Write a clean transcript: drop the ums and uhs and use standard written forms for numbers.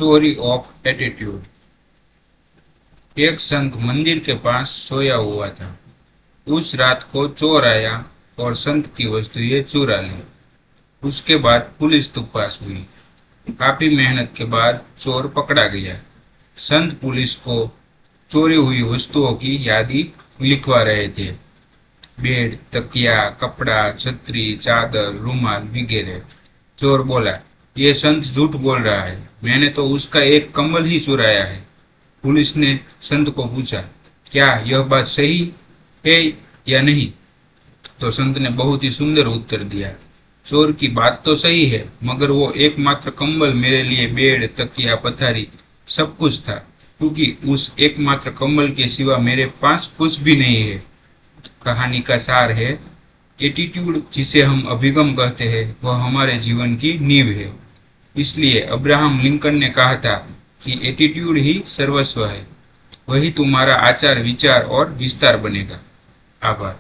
Story of attitude. एक संत मंदिर के पास सोया हुआ था। उस रात को चोर आया और संत की वस्तुएं चुरा ली। उसके बाद पुलिस तपास हुई। काफी मेहनत के बाद चोर पकड़ा गया। संत पुलिस को चोरी हुई वस्तुओं की यादी लिखवा रहे थे। बेड, तकिया, कपड़ा, छतरी, चादर, रुमाल वगैरह। चोर बोला, ये संत झूठ बोल रहा है, मैंने तो उसका एक कंबल ही चुराया है। पुलिस ने संत को पूछा, क्या यह बात सही है या नहीं? तो संत ने बहुत ही सुंदर उत्तर दिया, चोर की बात तो सही है, मगर वो एकमात्र कंबल मेरे लिए बेड, तकिया, पथारी सब कुछ था, क्योंकि उस एकमात्र कंबल के सिवा मेरे पास कुछ भी नहीं है। कहानी का सार है, एटीट्यूड जिसे हम अभिगम कहते हैं वह हमारे जीवन की नींव है। इसलिए अब्राहम लिंकन ने कहा था कि एटीट्यूड ही सर्वस्व है, वही तुम्हारा आचार, विचार और विस्तार बनेगा। आभार।